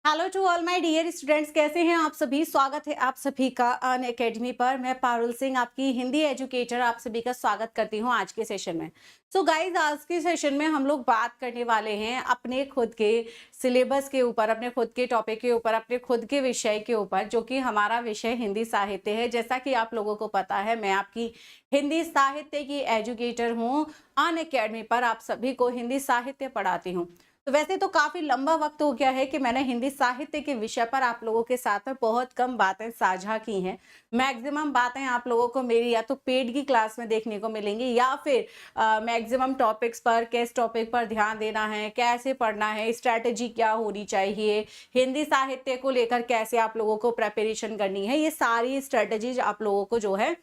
Hello to all my dear students, कैसे हैं आप सभी। स्वागत है आप सभी का अन अकेडमी पर। मैं पारुल सिंह, आपकी हिंदी एजुकेटर, आप सभी का स्वागत करती हूं आज के सेशन में। सो गाइज, आज के सेशन में हम लोग बात करने वाले हैं अपने खुद के सिलेबस के ऊपर, अपने खुद के टॉपिक के ऊपर, अपने खुद के विषय के ऊपर, जो कि हमारा विषय हिंदी साहित्य है। जैसा कि आप लोगों को पता है, मैं आपकी हिंदी साहित्य की एजुकेटर हूँ। अन अकेडमी पर आप सभी को हिंदी साहित्य पढ़ाती हूँ। तो वैसे तो काफी लंबा वक्त हो गया है कि मैंने हिंदी साहित्य के विषय पर आप लोगों के साथ में बहुत कम बातें साझा की हैं। मैक्सिमम बातें आप लोगों को मेरी या तो पेड की क्लास में देखने को मिलेंगी, या फिर मैक्सिमम टॉपिक्स पर, किस टॉपिक पर ध्यान देना है, कैसे पढ़ना है, स्ट्रैटेजी क्या होनी चाहिए, हिंदी साहित्य को लेकर कैसे आप लोगों को प्रेपरेशन करनी है, ये सारी स्ट्रैटेजीज आप लोगों को जो है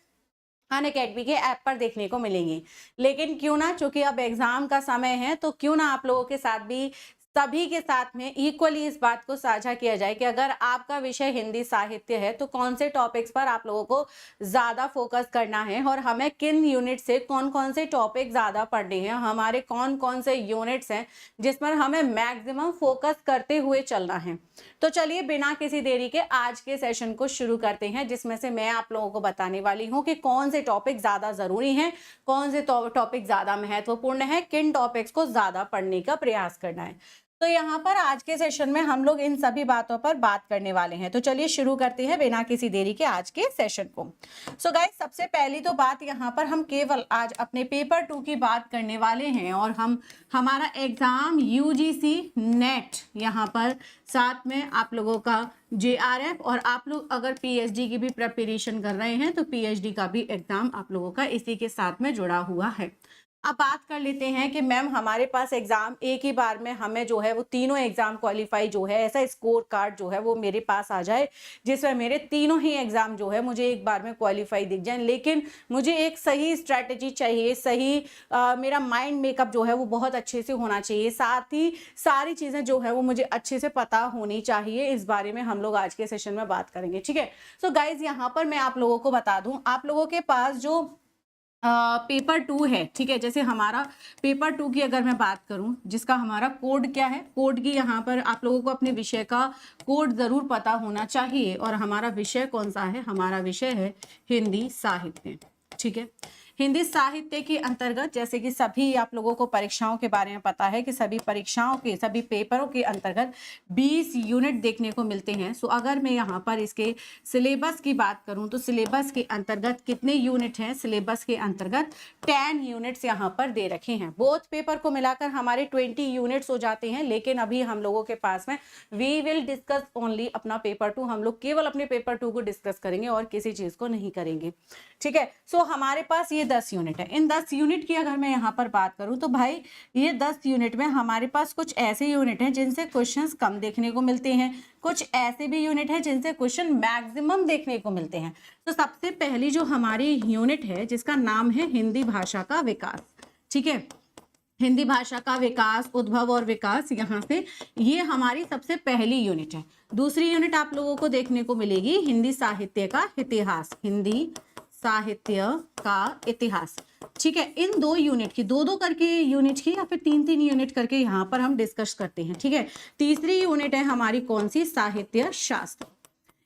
अन अकेडमी के ऐप पर देखने को मिलेंगी। लेकिन क्यों ना, चूंकि अब एग्जाम का समय है, तो क्यों ना आप लोगों के साथ भी, सभी के साथ में इक्वली इस बात को साझा किया जाए कि अगर आपका विषय हिंदी साहित्य है तो कौन से टॉपिक्स पर आप लोगों को ज्यादा फोकस करना है और हमें किन यूनिट से कौन कौन से टॉपिक ज्यादा पढ़ने हैं, हमारे कौन कौन से यूनिट्स हैं जिस पर हमें मैक्सिमम फोकस करते हुए चलना है। तो चलिए बिना किसी देरी के आज के सेशन को शुरू करते हैं, जिसमें से मैं आप लोगों को बताने वाली हूं कि कौन से टॉपिक ज्यादा जरूरी हैं, कौन से टॉपिक ज्यादा महत्वपूर्ण है, किन टॉपिक्स को ज्यादा पढ़ने का प्रयास करना है। तो यहाँ पर आज के सेशन में हम लोग इन सभी बातों पर बात करने वाले हैं। तो चलिए शुरू करते हैं बिना किसी देरी के आज के सेशन को। सो गाइस, सबसे पहली तो बात, यहाँ पर हम केवल आज अपने पेपर 2 की बात करने वाले हैं और हम हमारा एग्जाम यूजीसी नेट, यहाँ पर साथ में आप लोगों का जेआरएफ, और आप लोग अगर पीएचडी की भी प्रिपरेशन कर रहे हैं तो पीएचडी का भी एग्जाम आप लोगों का इसी के साथ में जुड़ा हुआ है। अब बात कर लेते हैं कि मैम हमारे पास एग्जाम एक ही बार में हमें जो है वो तीनों एग्जाम क्वालिफाई जो है, ऐसा स्कोर कार्ड जो है वो मेरे पास आ जाए जिसमें मेरे तीनों ही एग्जाम जो है मुझे एक बार में क्वालिफाई दिख जाए। लेकिन मुझे एक सही स्ट्रैटेजी चाहिए, सही मेरा माइंड मेकअप जो है वो बहुत अच्छे से होना चाहिए, साथ ही सारी चीजें जो है वो मुझे अच्छे से पता होनी चाहिए। इस बारे में हम लोग आज के सेशन में बात करेंगे, ठीक है। सो गाइज, यहाँ पर मैं आप लोगों को बता दूं, आप लोगों के पास जो पेपर 2 है, ठीक है। जैसे हमारा पेपर 2 की अगर मैं बात करूं, जिसका हमारा कोड क्या है, कोड की यहाँ पर आप लोगों को अपने विषय का कोड जरूर पता होना चाहिए। और हमारा विषय कौन सा है, हमारा विषय है हिंदी साहित्य, ठीक है। हिंदी साहित्य के अंतर्गत, जैसे कि सभी आप लोगों को परीक्षाओं के बारे में पता है कि सभी परीक्षाओं के, सभी पेपरों के अंतर्गत 20 यूनिट देखने को मिलते हैं। सो अगर मैं यहाँ पर इसके सिलेबस की बात करूँ तो सिलेबस के अंतर्गत कितने यूनिट हैं, सिलेबस के अंतर्गत 10 यूनिट्स यहाँ पर दे रखे हैं। बोथ पेपर को मिलाकर हमारे 20 यूनिट्स हो जाते हैं। लेकिन अभी हम लोगों के पास में वी विल डिस्कस ओनली अपना पेपर 2, हम लोग केवल अपने पेपर 2 को डिस्कस करेंगे और किसी चीज को नहीं करेंगे, ठीक है। सो हमारे पास ये 10 यूनिट है। इन 10 यूनिट की अगर मैं यहाँ पर बात करूँ तो भाई, ये 10 यूनिट में हमारे पास कुछ ऐसे यूनिट हैं जिनसे क्वेश्चंस कम देखने को मिलते हैं, कुछ ऐसे भी यूनिट है जिनसे क्वेश्चन मैक्सिमम देखने को मिलते हैं। तो सबसे पहली जो हमारी यूनिट है, जिसका नाम है हिंदी भाषा का विकास, ठीक है। हिंदी भाषा का विकास, उद्भव और विकास, यहाँ से ये हमारी सबसे पहली यूनिट है। दूसरी यूनिट आप लोगों को देखने को मिलेगी हिंदी साहित्य का इतिहास, हिंदी साहित्य का इतिहास, ठीक है। इन 2 यूनिट की, 2-2 करके यूनिट की, या फिर 3-3 यूनिट करके यहाँ पर हम डिस्कस करते हैं, ठीक है। तीसरी यूनिट है हमारी कौन सी, साहित्य शास्त्र।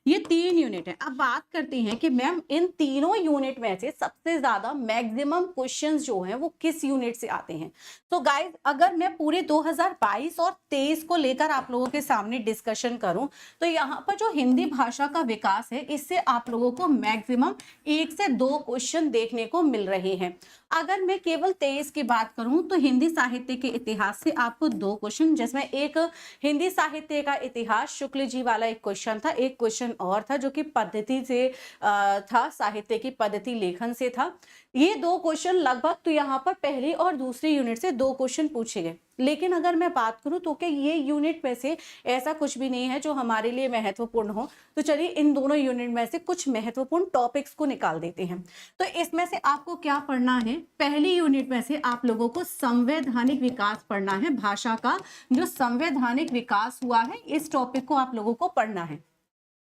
ये 3 यूनिट है। अब बात करते हैं कि मैम इन तीनों यूनिट में से सबसे ज्यादा मैक्सिमम क्वेश्चंस जो हैं वो किस यूनिट से आते हैं। तो गाइस, अगर मैं पूरे 2022 और 23 को लेकर आप लोगों के सामने डिस्कशन करूं तो यहाँ पर जो हिंदी भाषा का विकास है, इससे आप लोगों को मैक्सिमम 1 से 2 क्वेश्चन देखने को मिल रहे हैं। अगर मैं केवल 23 की बात करूं तो हिंदी साहित्य के इतिहास से आपको 2 क्वेश्चन, जिसमें एक हिंदी साहित्य का इतिहास शुक्ल जी वाला एक क्वेश्चन था, एक क्वेश्चन और था जो कि पद्धति से था, साहित्य की पद्धति लेखन से था। ये 2 क्वेश्चन लगभग तो यहाँ पर पहली और दूसरी यूनिट से 2 क्वेश्चन पूछे गए। लेकिन अगर मैं बात करूं तो कि ये यूनिट में से ऐसा कुछ भी नहीं है जो हमारे लिए महत्वपूर्ण हो। तो चलिए इन दोनों यूनिट में से कुछ महत्वपूर्ण टॉपिक्स को निकाल देते हैं। तो इसमें से आपको क्या पढ़ना है, पहली यूनिट में से आप लोगों को संवैधानिक विकास पढ़ना है। भाषा का जो संवैधानिक विकास हुआ है, इस टॉपिक को आप लोगों को पढ़ना है।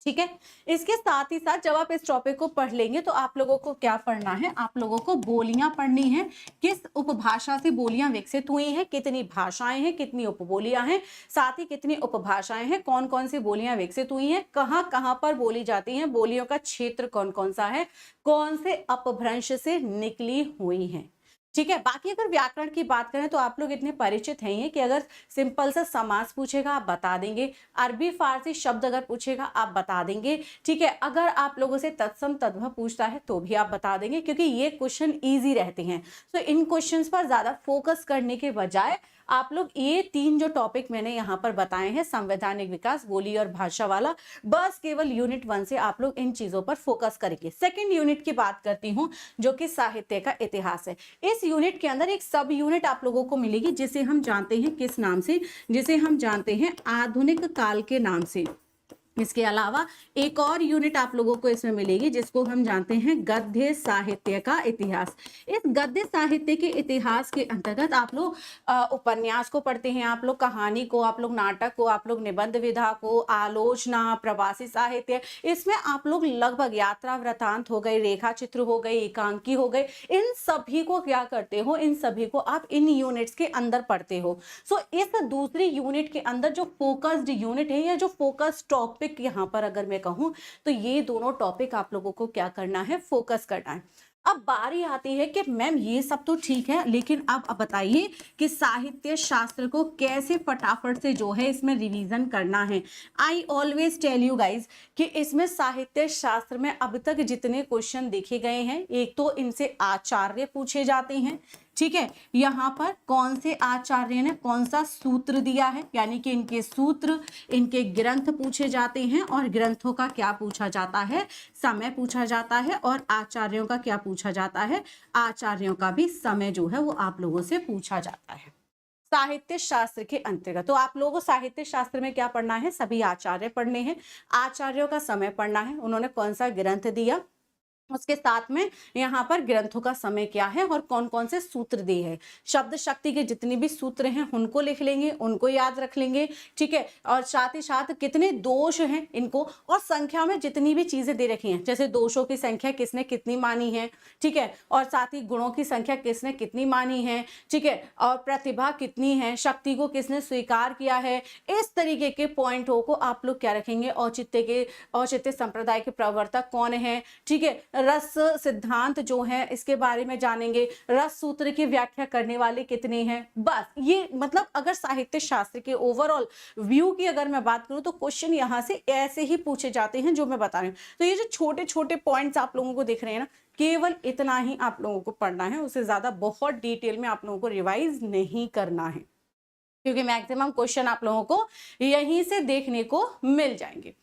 ठीक है। इसके साथ ही साथ जब आप इस टॉपिक को पढ़ लेंगे तो आप लोगों को क्या पढ़ना है, आप लोगों को बोलियां पढ़नी है। किस उपभाषा से बोलियां विकसित हुई हैं, कितनी भाषाएं हैं, कितनी उपबोलियां हैं, साथ ही कितनी उपभाषाएं हैं, कौन कौन सी बोलियां विकसित हुई हैं, कहाँ कहाँ पर बोली जाती हैं, बोलियों का क्षेत्र कौन कौन सा है, कौन से अपभ्रंश से निकली हुई हैं। ठीक है। बाकी अगर व्याकरण की बात करें तो आप लोग इतने परिचित हैं कि अगर सिंपल सा समास पूछेगा आप बता देंगे, अरबी फारसी शब्द अगर पूछेगा आप बता देंगे। ठीक है। अगर आप लोगों से तत्सम तद्भव पूछता है तो भी आप बता देंगे, क्योंकि ये क्वेश्चन इजी रहते हैं। तो इन क्वेश्चंस पर ज्यादा फोकस करने के बजाय आप लोग ये 3 जो टॉपिक मैंने यहाँ पर बताए हैं, संवैधानिक विकास, बोली और भाषा वाला, बस केवल यूनिट 1 से आप लोग इन चीजों पर फोकस करेंगे। सेकंड यूनिट की बात करती हूँ जो कि साहित्य का इतिहास है। इस यूनिट के अंदर एक सब यूनिट आप लोगों को मिलेगी जिसे हम जानते हैं किस नाम से, जिसे हम जानते हैं आधुनिक काल के नाम से। इसके अलावा एक और यूनिट आप लोगों को इसमें मिलेगी जिसको हम जानते हैं गद्य साहित्य का इतिहास। इस गद्य साहित्य के इतिहास के अंतर्गत आप लोग उपन्यास को पढ़ते हैं, आप लोग कहानी को, आप लोग नाटक को, आप लोग निबंध विधा को, आलोचना, प्रवासी साहित्य, इसमें आप लोग लगभग यात्रा वृतांत हो गए, रेखा चित्र हो गए, एकांकी हो गए, इन सभी को क्या करते हो, इन सभी को आप इन यूनिट्स के अंदर पढ़ते हो। सो इस दूसरी यूनिट के अंदर जो फोकस्ड यूनिट है या जो फोकस टॉपिक यहां पर अगर मैं कहूं तो ये दोनों टॉपिक आप लोगों को क्या करना है, फोकस करना है। अब बारी आती है कि मैम ये सब तो ठीक है, लेकिन अब बताइए कि साहित्य शास्त्र को कैसे फटाफट से जो है इसमें रिवीजन करना है। I always tell you guys कि इसमें साहित्य शास्त्र में अब तक जितने क्वेश्चन देखे गए हैं, एक तो इनसे आचार्य पूछे जाते हैं। ठीक है। यहाँ पर कौन से आचार्य ने कौन सा सूत्र दिया है, यानी कि इनके सूत्र, इनके ग्रंथ पूछे जाते हैं, और ग्रंथों का क्या पूछा जाता है, समय पूछा जाता है, और आचार्यों का क्या पूछा जाता है, आचार्यों का भी समय जो है वो आप लोगों से पूछा जाता है साहित्य शास्त्र के अंतर्गत। तो आप लोगों को साहित्य शास्त्र में क्या पढ़ना है, सभी आचार्य पढ़ने हैं, आचार्यों का समय पढ़ना है, उन्होंने कौन सा ग्रंथ दिया, उसके साथ में यहाँ पर ग्रंथों का समय क्या है और कौन कौन से सूत्र दिए हैं। शब्द शक्ति के जितने भी सूत्र हैं उनको लिख लेंगे, उनको याद रख लेंगे। ठीक है। और साथ ही साथ कितने दोष हैं इनको, और संख्या में जितनी भी चीजें दे रखी हैं, जैसे दोषों की संख्या किसने कितनी मानी है। ठीक है। और साथ ही गुणों की संख्या किसने कितनी मानी है। ठीक है। और प्रतिभा कितनी है, शक्ति को किसने स्वीकार किया है। इस तरीके के पॉइंटों को आप लोग क्या रखेंगे, औचित्य संप्रदाय के प्रवर्तक कौन है। ठीक है। रस सिद्धांत जो है इसके बारे में जानेंगे, रस सूत्र की व्याख्या करने वाले कितने हैं। बस ये मतलब अगर साहित्य शास्त्र के ओवरऑल व्यू की अगर मैं बात करूं तो क्वेश्चन यहां से ऐसे ही पूछे जाते हैं जो मैं बता रही हूं। तो ये जो छोटे छोटे पॉइंट्स आप लोगों को दिख रहे हैं ना, केवल इतना ही आप लोगों को पढ़ना है, उससे ज्यादा बहुत डिटेल में आप लोगों को रिवाइज नहीं करना है, क्योंकि मैक्सिमम क्वेश्चन आप लोगों को यहीं से देखने को मिल जाएंगे।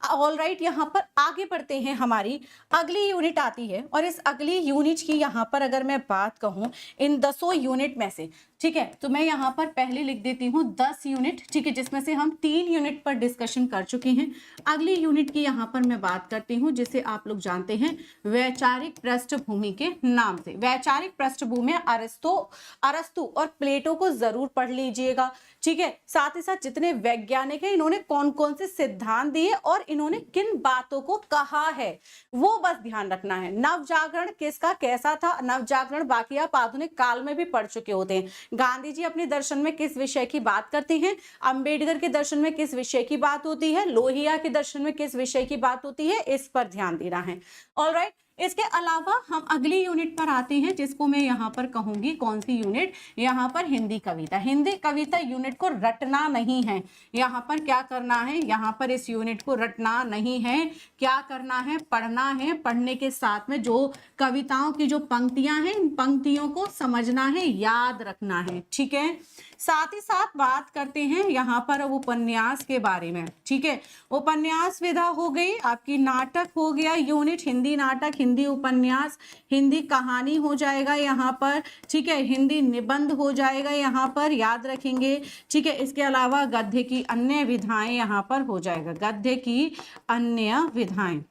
ऑल राइट, यहाँ पर आगे बढ़ते हैं। हमारी अगली यूनिट आती है, और इस अगली यूनिट की यहाँ पर अगर मैं बात कहूँ इन 10 यूनिट में से, ठीक है, तो मैं यहाँ पर पहले लिख देती हूँ 10 यूनिट, ठीक है, जिसमें से हम 3 यूनिट पर डिस्कशन कर चुके हैं। अगली यूनिट की यहाँ पर मैं बात करती हूँ जिसे आप लोग जानते हैं वैचारिक पृष्ठभूमि के नाम से। वैचारिक पृष्ठभूमि अरस्तु और प्लेटो को जरूर पढ़ लीजिएगा। ठीक है। साथ ही साथ जितने वैज्ञानिक हैं इन्होंने कौन कौन से सिद्धांत दिए और इन्होंने किन बातों को कहा है, वो बस ध्यान रखना है। नवजागरण किसका कैसा था, नवजागरण बाकी आप आधुनिक काल में भी पढ़ चुके होते हैं। गांधी जी अपने दर्शन में किस विषय की बात करते हैं, अंबेडकर के दर्शन में किस विषय की बात होती है, लोहिया के दर्शन में किस विषय की बात होती है, इस पर ध्यान देना है। ऑलराइट, इसके अलावा हम अगली यूनिट पर आते हैं जिसको मैं यहाँ पर कहूंगी, कौन सी यूनिट, यहाँ पर हिंदी कविता। हिंदी कविता यूनिट को रटना नहीं है, यहाँ पर क्या करना है, यहाँ पर इस यूनिट को रटना नहीं है, क्या करना है, पढ़ना है। पढ़ने के साथ में जो कविताओं की जो पंक्तियां हैं, इन पंक्तियों को समझना है, याद रखना है। ठीक है। साथ ही साथ बात करते हैं यहाँ पर अब उपन्यास के बारे में। ठीक है। उपन्यास विधा हो गई आपकी, नाटक हो गया यूनिट, हिंदी नाटक, हिंदी उपन्यास, हिंदी कहानी हो जाएगा यहाँ पर। ठीक है। हिंदी निबंध हो जाएगा यहाँ पर, याद रखेंगे। ठीक है। इसके अलावा गद्य की अन्य विधाएं यहाँ पर हो जाएगा, गद्य की अन्य विधाएं,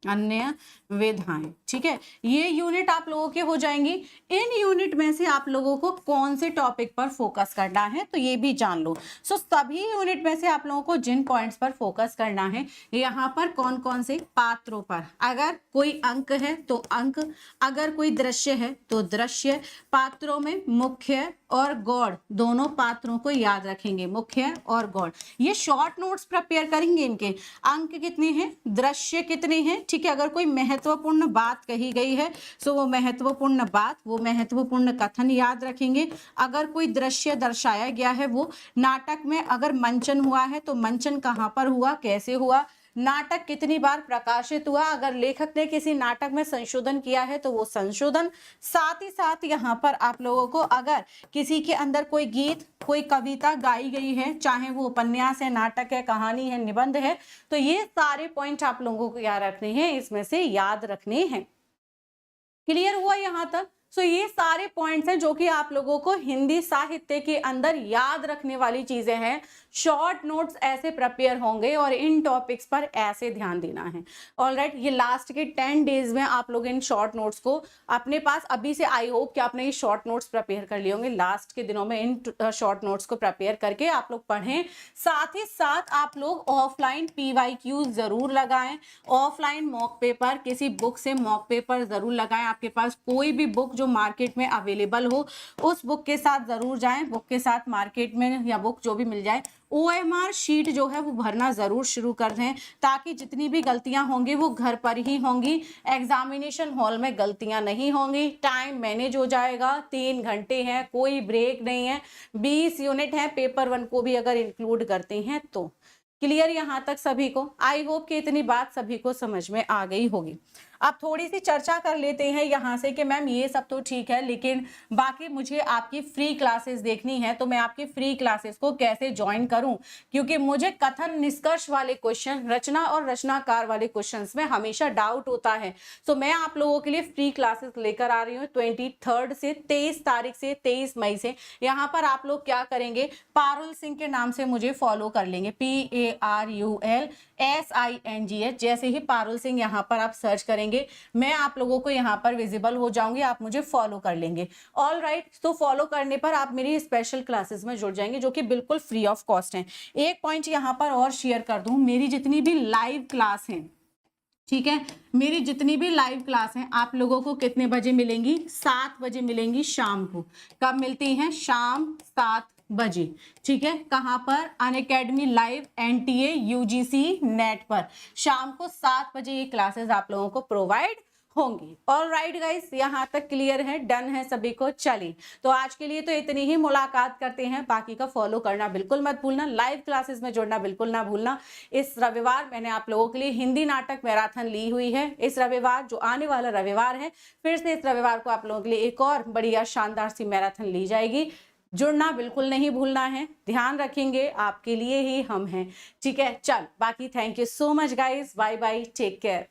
अन्य विधाएं। ठीक है, ये यूनिट आप लोगों के हो जाएंगी। इन यूनिट में से आप लोगों को कौन से टॉपिक पर फोकस करना है तो ये भी जान लो। सो सभी यूनिट में से आप लोगों को जिन पॉइंट्स पर फोकस करना है, यहाँ पर कौन कौन से पात्रों पर, अगर कोई अंक है तो अंक, अगर कोई दृश्य है तो दृश्य, पात्रों में मुख्य और गौड़ दोनों पात्रों को याद रखेंगे, मुख्य और गौड़। ये शॉर्ट नोट्स प्रिपेयर करेंगे। इनके अंक कितने हैं, दृश्य कितने हैं, ठीक है। अगर कोई महत्वपूर्ण बात कही गई है तो वो महत्वपूर्ण बात, वो महत्वपूर्ण कथन याद रखेंगे। अगर कोई दृश्य दर्शाया गया है, वो नाटक में अगर मंचन हुआ है तो मंचन कहाँ पर हुआ, कैसे हुआ, नाटक कितनी बार प्रकाशित हुआ, अगर लेखक ने किसी नाटक में संशोधन किया है तो वो संशोधन। साथ ही साथ यहाँ पर आप लोगों को अगर किसी के अंदर कोई गीत, कोई कविता गाई गई है, चाहे वो उपन्यास है, नाटक है, कहानी है, निबंध है, तो ये सारे पॉइंट आप लोगों को याद रखने हैं, इसमें से याद रखने हैं। क्लियर हुआ यहाँ तक? सो ये सारे पॉइंट्स हैं जो कि आप लोगों को हिंदी साहित्य के अंदर याद रखने वाली चीजें हैं। शॉर्ट नोट्स ऐसे प्रिपेयर होंगे और इन टॉपिक्स पर ऐसे ध्यान देना है। ऑलराइट, ये लास्ट के 10 डेज में आप लोग इन शॉर्ट नोट्स को अपने पास, अभी से आई होप कि आपने ये शॉर्ट नोट्स प्रिपेयर कर लिए होंगे। लास्ट के दिनों में इन शॉर्ट नोट्स को प्रिपेयर करके आप लोग पढ़ें। साथ ही साथ आप लोग ऑफलाइन PYQ जरूर लगाएं, ऑफलाइन मॉक पेपर, किसी बुक से मॉक पेपर जरूर लगाएं। आपके पास कोई भी बुक जो मार्केट में अवेलेबल हो उस बुक के साथ जरूर जाएं, बुक के साथ मार्केट में या बुक जो भी मिल जाए, OMR शीट जो है वो भरना जरूर शुरू कर दें, ताकि जितनी भी गलतियां होंगी वो घर पर ही होंगी, एग्जामिनेशन हॉल में गलतियां नहीं होंगी। टाइम मैनेज हो जाएगा, 3 घंटे हैं, कोई ब्रेक नहीं है, 20 यूनिट है, पेपर 1 को भी अगर इंक्लूड करते हैं तो। क्लियर यहाँ तक सभी को? आई होप कि इतनी बात सभी को समझ में आ गई होगी। अब थोड़ी सी चर्चा कर लेते हैं यहाँ से कि मैम ये सब तो ठीक है, लेकिन बाकी मुझे आपकी फ्री क्लासेस देखनी है, तो मैं आपकी फ्री क्लासेस को कैसे ज्वाइन करूं? क्योंकि मुझे कथन निष्कर्ष वाले क्वेश्चन, रचना और रचनाकार वाले क्वेश्चंस में हमेशा डाउट होता है। तो मैं आप लोगों के लिए फ्री क्लासेस लेकर आ रही हूँ 23 से 23 तारीख से 23 मई से। यहाँ पर आप लोग क्या करेंगे, पारुल सिंह के नाम से मुझे फॉलो कर लेंगे, PARULSINGH। जैसे ही पारुल सिंह यहाँ पर आप सर्च करेंगे, मैं आप लोगों को यहाँ पर विजिबल हो जाऊंगी, आप मुझे फॉलो कर लेंगे। ऑल राइट, तो फॉलो करने पर आप मेरी स्पेशल क्लासेस में जुड़ जाएंगे जो कि बिल्कुल फ्री ऑफ कॉस्ट हैं। एक पॉइंट यहाँ पर और शेयर कर दूं, मेरी जितनी भी लाइव क्लास हैं, ठीक है, मेरी जितनी भी लाइव क्लास हैं आप लोगों को कितने बजे मिलेंगी? 7 बजे मिलेंगी शाम को। कब मिलती हैं? शाम 7 बजे। ठीक है, कहाँ पर? Unacademy live NTA UGC net पर शाम को 7 बजे ये क्लासेस आप लोगों को प्रोवाइड होंगी। ऑल राइट गाइस, यहाँ तक क्लियर है, डन है सभी को? चलिए, तो आज के लिए तो इतनी ही, मुलाकात करते हैं। बाकी का फॉलो करना बिल्कुल मत भूलना, लाइव क्लासेस में जुड़ना बिल्कुल ना भूलना। इस रविवार मैंने आप लोगों के लिए हिंदी नाटक मैराथन ली हुई है। इस रविवार, जो आने वाला रविवार है, फिर से इस रविवार को आप लोगों के लिए एक और बढ़िया शानदार सी मैराथन ली जाएगी। जुड़ना बिल्कुल नहीं भूलना है, ध्यान रखेंगे, आपके लिए ही हम हैं। ठीक है, चल बाकी thank you so much guys, bye bye, take care.